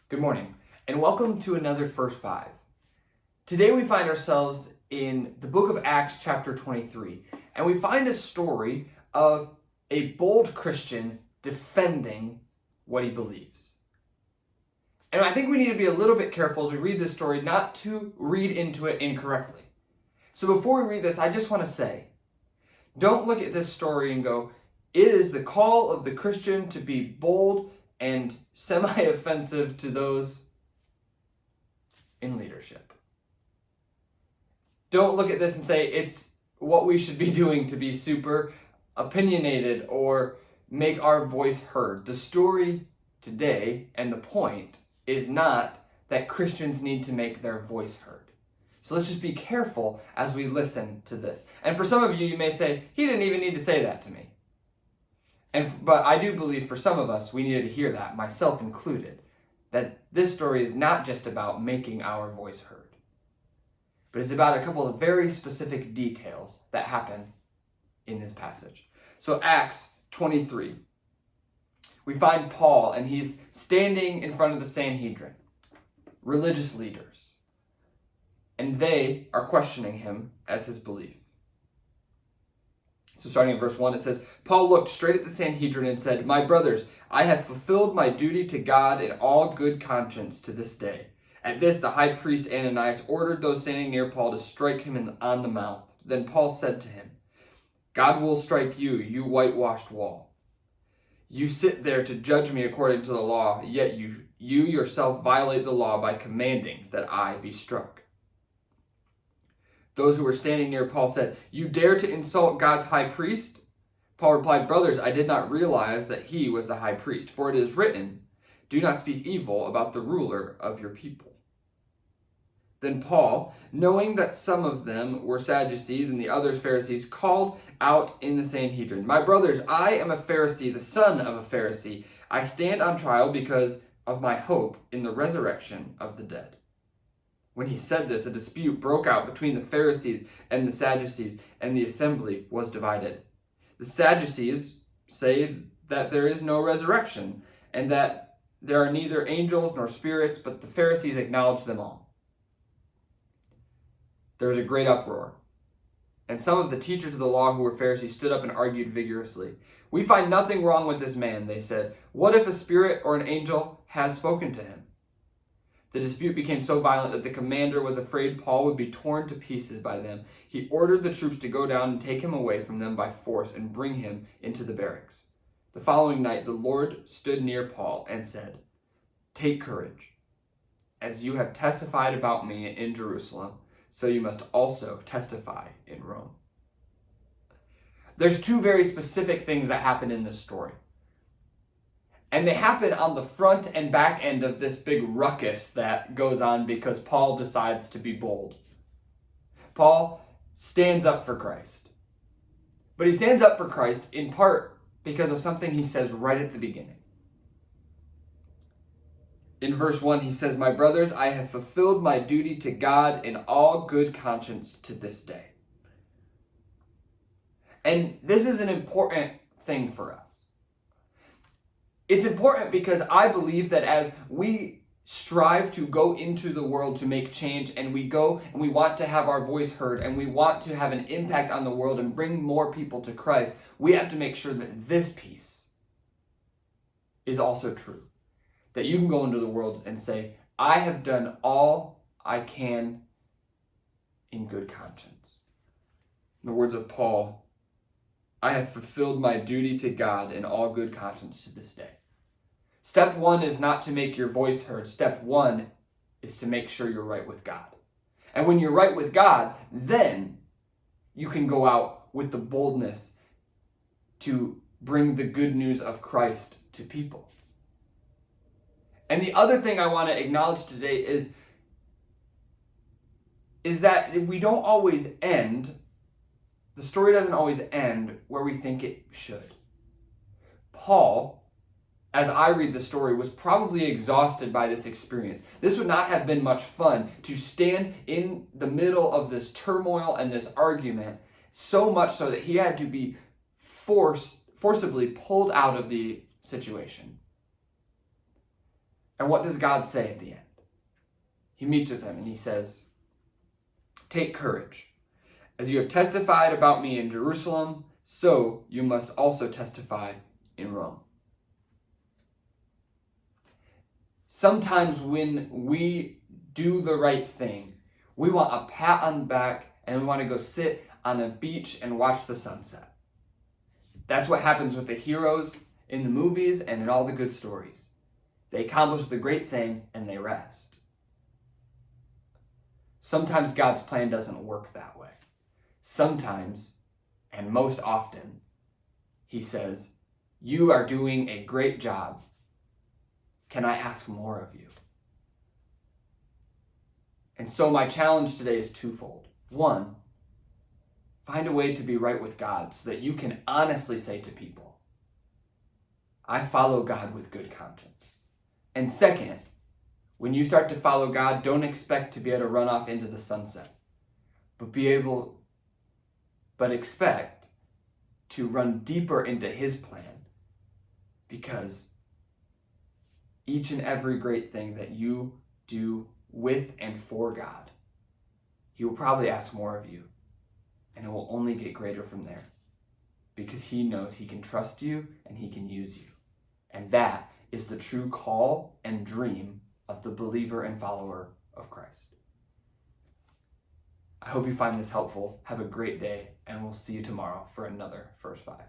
Good morning, and welcome to another First Five. Today we find ourselves in the book of Acts, chapter 23, and we find a story of a bold Christian defending what he believes. And I think we need to be a little bit careful as we read this story not to read into it incorrectly. So before we read this, I just want to say, don't look at this story and go, it is the call of the Christian to be bold and semi-offensive to those in leadership. Don't look at this and say it's what we should be doing to be super opinionated or make our voice heard. The story today and the point is not that Christians need to make their voice heard. So let's just be careful as we listen to this. And for some of you, you may say, he didn't even need to say that to me. But I do believe for some of us, we needed to hear that, myself included, that this story is not just about making our voice heard, but it's about a couple of very specific details that happen in this passage. So Acts 23, we find Paul, and he's standing in front of the Sanhedrin, religious leaders, and they are questioning him as his belief. So starting in verse 1, it says, Paul looked straight at the Sanhedrin and said, "My brothers, I have fulfilled my duty to God in all good conscience to this day." At this, the high priest Ananias ordered those standing near Paul to strike him on the mouth. Then Paul said to him, "God will strike you, you whitewashed wall. You sit there to judge me according to the law, yet you yourself violate the law by commanding that I be struck." Those who were standing near Paul said, "You dare to insult God's high priest?" Paul replied, "Brothers, I did not realize that he was the high priest, for it is written, 'Do not speak evil about the ruler of your people.'" Then Paul, knowing that some of them were Sadducees and the others Pharisees, called out in the Sanhedrin, "My brothers, I am a Pharisee, the son of a Pharisee. I stand on trial because of my hope in the resurrection of the dead." When he said this, a dispute broke out between the Pharisees and the Sadducees, and the assembly was divided. The Sadducees say that there is no resurrection, and that there are neither angels nor spirits, but the Pharisees acknowledge them all. There was a great uproar, and some of the teachers of the law who were Pharisees stood up and argued vigorously. "We find nothing wrong with this man," they said. "What if a spirit or an angel has spoken to him?" The dispute became so violent that the commander was afraid Paul would be torn to pieces by them. He ordered the troops to go down and take him away from them by force and bring him into the barracks. The following night, the Lord stood near Paul and said, "Take courage. As you have testified about me in Jerusalem, so you must also testify in Rome." There's two very specific things that happen in this story. And they happen on the front and back end of this big ruckus that goes on because Paul decides to be bold. Paul stands up for Christ. But he stands up for Christ in part because of something he says right at the beginning. In verse 1, he says, "My brothers, I have fulfilled my duty to God in all good conscience to this day." And this is an important thing for us. It's important because I believe that as we strive to go into the world to make change, and we go and we want to have our voice heard, and we want to have an impact on the world and bring more people to Christ, we have to make sure that this piece is also true. That you can go into the world and say, "I have done all I can in good conscience." In the words of Paul, "I have fulfilled my duty to God in all good conscience to this day." Step one is not to make your voice heard. Step one is to make sure you're right with God. And when you're right with God, then you can go out with the boldness to bring the good news of Christ to people. And the other thing I want to acknowledge today is that we don't always end, the story doesn't always end where we think it should. Paul, as I read the story, was probably exhausted by this experience. This would not have been much fun to stand in the middle of this turmoil and this argument, so much so that he had to be forcibly pulled out of the situation. And what does God say at the end? He meets with them and he says, "Take courage. As you have testified about me in Jerusalem, so you must also testify in Rome." Sometimes when we do the right thing, we want a pat on the back and we want to go sit on a beach and watch the sunset. That's what happens with the heroes in the movies and in all the good stories. They accomplish the great thing and they rest. Sometimes God's plan doesn't work that way. Sometimes, and most often, he says, "You are doing a great job. Can I ask more of you?" And so my challenge today is twofold. One, find a way to be right with God so that you can honestly say to people, "I follow God with good conscience." And second, when you start to follow God, don't expect to be able to run off into the sunset, but expect to run deeper into his plan, because each and every great thing that you do with and for God, he will probably ask more of you, and it will only get greater from there, because he knows he can trust you and he can use you. And that is the true call and dream of the believer and follower of Christ. I hope you find this helpful. Have a great day, and we'll see you tomorrow for another First Five.